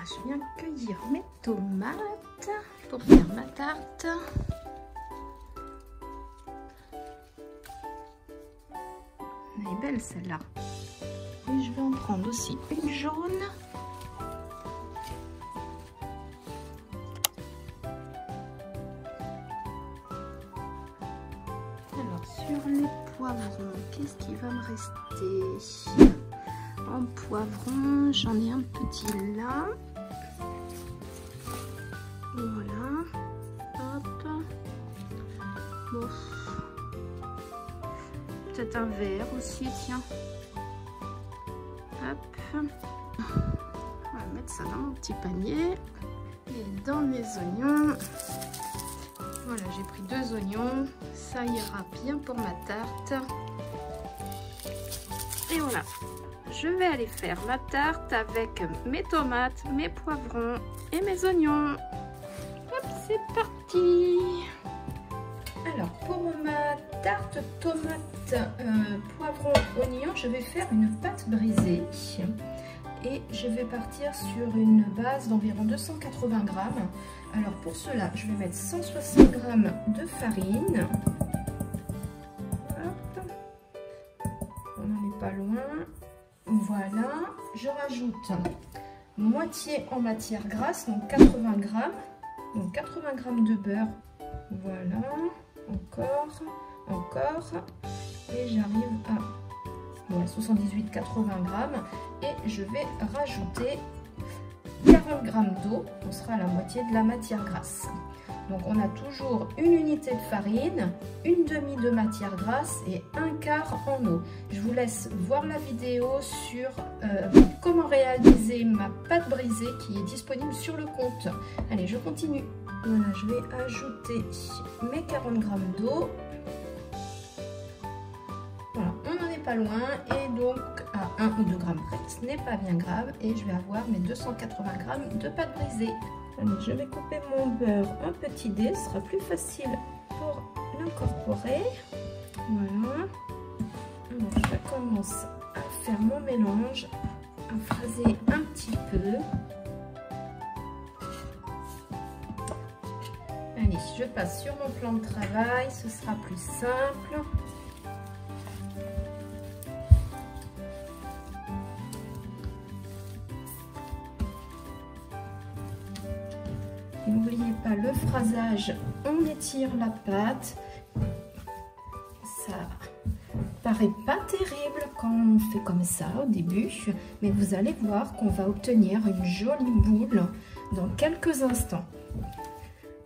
je viens cueillir mes tomates pour faire ma tarte. Elle est belle celle-là. Et je vais en prendre aussi une jaune. Alors sur les poivrons, qu'est-ce qui va me rester? En poivron, j'en ai un petit là. Voilà. Hop. Bon. Peut-être un verre aussi, tiens. Hop. On va mettre ça dans mon petit panier. Et dans mes oignons. Voilà, j'ai pris 2 oignons. Ça ira bien pour ma tarte. Et voilà. Je vais aller faire ma tarte avec mes tomates, mes poivrons et mes oignons. Hop, c'est parti. Alors, pour ma tarte tomate, poivron, oignon, je vais faire une pâte brisée. Et je vais partir sur une base d'environ 280 grammes. Alors, pour cela, je vais mettre 160 grammes de farine. Hop. On n'en est pas loin. Voilà, je rajoute moitié en matière grasse, donc 80 grammes. Donc 80 grammes de beurre. Voilà, encore. Et j'arrive à 78-80 grammes. Et je vais rajouter 40 grammes d'eau. On sera à la moitié de la matière grasse. Donc on a toujours une unité de farine, une demi de matière grasse et un quart en eau. Je vous laisse voir la vidéo sur comment réaliser ma pâte brisée qui est disponible sur le compte. Allez, je continue. Voilà, je vais ajouter mes 40 grammes d'eau. Voilà, on n'en est pas loin et donc à 1 ou 2 grammes près, ce n'est pas bien grave. Et je vais avoir mes 280 grammes de pâte brisée. Allez, je vais couper mon beurre en petits dés, ce sera plus facile pour l'incorporer. Voilà. Alors, je commence à faire mon mélange, à fraser un petit peu. Allez, je passe sur mon plan de travail, ce sera plus simple. N'oubliez pas le phrasage, on étire la pâte. Ça paraît pas terrible quand on fait comme ça au début, mais vous allez voir qu'on va obtenir une jolie boule dans quelques instants.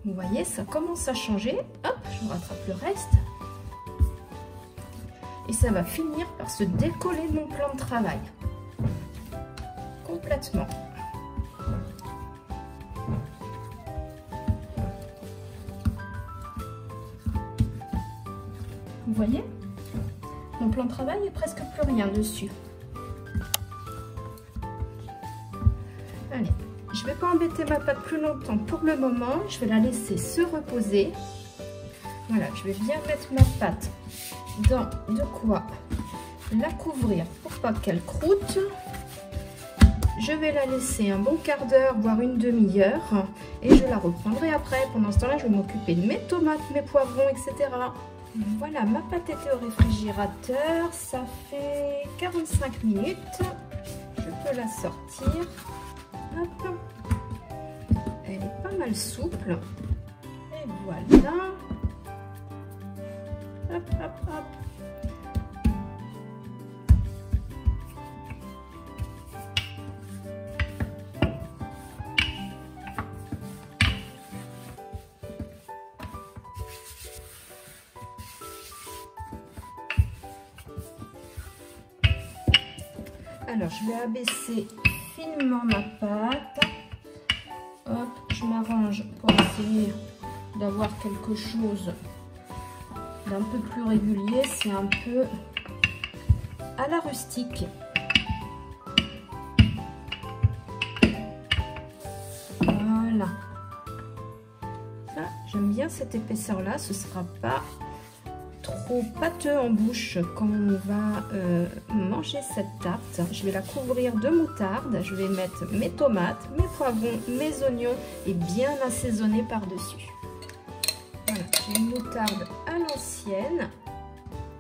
Vous voyez, ça commence à changer. Hop, je rattrape le reste. Et ça va finir par se décoller de mon plan de travail. Complètement. Vous voyez, mon plan de travail est presque plus rien dessus. Allez, je ne vais pas embêter ma pâte plus longtemps pour le moment. Je vais la laisser se reposer. Voilà, je vais bien mettre ma pâte dans de quoi la couvrir pour pas qu'elle croûte. Je vais la laisser un bon quart d'heure, voire une demi-heure. Et je la reprendrai après. Pendant ce temps-là, je vais m'occuper de mes tomates, mes poivrons, etc. Voilà, ma pâte était au réfrigérateur, ça fait 45 minutes. Je peux la sortir. Hop. Elle est pas mal souple. Et voilà. Hop, hop, hop. Alors, je vais abaisser finement ma pâte. Hop, je m'arrange pour essayer d'avoir quelque chose d'un peu plus régulier. C'est un peu à la rustique. Voilà. Ça, j'aime bien cette épaisseur-là. Ce ne sera pas trop pâteux en bouche quand on va manger manger cette tarte. Je vais la couvrir de moutarde. Je vais mettre mes tomates, mes poivrons, mes oignons et bien assaisonner par-dessus. Voilà, j'ai une moutarde à l'ancienne.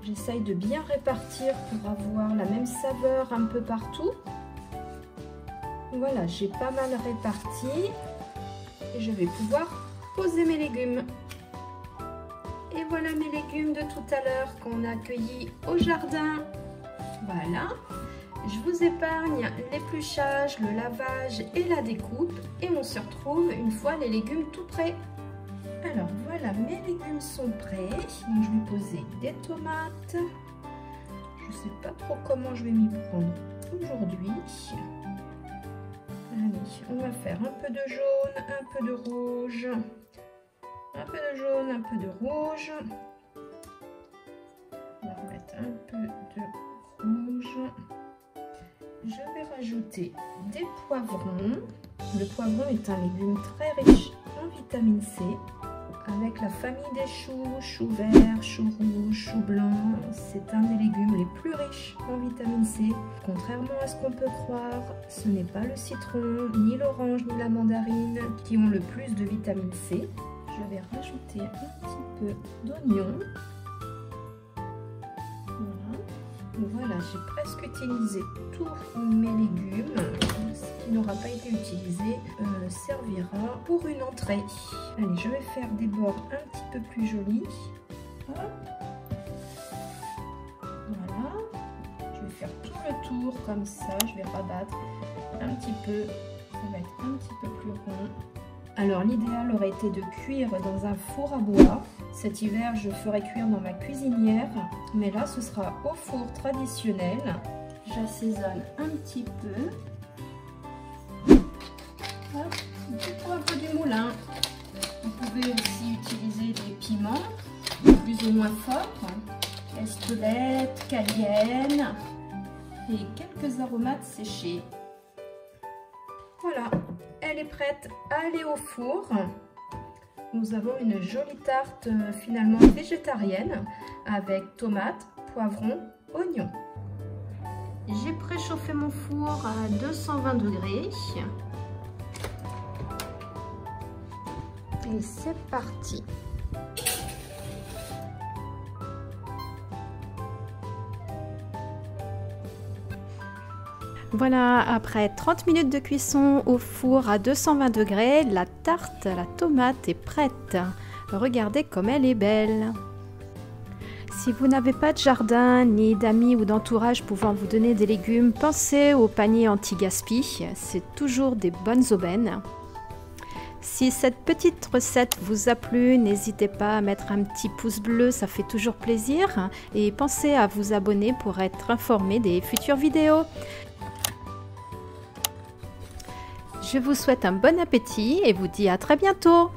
J'essaye de bien répartir pour avoir la même saveur un peu partout. Voilà, j'ai pas mal réparti. Et je vais pouvoir poser mes légumes. Et voilà mes légumes de tout à l'heure qu'on a accueillis au jardin. Voilà. Je vous épargne l'épluchage, le lavage et la découpe. Et on se retrouve une fois les légumes tout prêts. Alors voilà, mes légumes sont prêts. Donc, je vais poser des tomates. Je ne sais pas trop comment je vais m'y prendre aujourd'hui. Allez, on va faire un peu de jaune, un peu de rouge. Un peu de jaune, un peu de rouge. On va remettre un peu de rouge. Je vais rajouter des poivrons. Le poivron est un légume très riche en vitamine C. Avec la famille des choux, choux verts, choux rouges, choux blancs, c'est un des légumes les plus riches en vitamine C. Contrairement à ce qu'on peut croire, ce n'est pas le citron, ni l'orange, ni la mandarine qui ont le plus de vitamine C. Je vais rajouter un petit peu d'oignon. Voilà, j'ai presque utilisé tous mes légumes. Ce qui n'aura pas été utilisé servira pour une entrée. Allez, je vais faire des bords un petit peu plus jolis. Hop. Voilà. Je vais faire tout le tour comme ça. Je vais rabattre un petit peu. Ça va être un petit peu plus rond. Alors l'idéal aurait été de cuire dans un four à bois. Cet hiver, je ferai cuire dans ma cuisinière, mais là, ce sera au four traditionnel. J'assaisonne un petit peu. Hop, un peu du moulin. Vous pouvez aussi utiliser des piments, plus ou moins forts, espelette, cayenne et quelques aromates séchés. Voilà, elle est prête à aller au four. Nous avons une jolie tarte finalement végétarienne avec tomates, poivrons, oignons. J'ai préchauffé mon four à 220 degrés. Et c'est parti. Voilà, après 30 minutes de cuisson au four à 220 degrés, la tarte à la tomate est prête. Regardez comme elle est belle. Si vous n'avez pas de jardin, ni d'amis ou d'entourage pouvant vous donner des légumes, pensez au panier anti-gaspi, c'est toujours des bonnes aubaines. Si cette petite recette vous a plu, n'hésitez pas à mettre un petit pouce bleu, ça fait toujours plaisir. Et pensez à vous abonner pour être informé des futures vidéos. Je vous souhaite un bon appétit et vous dis à très bientôt.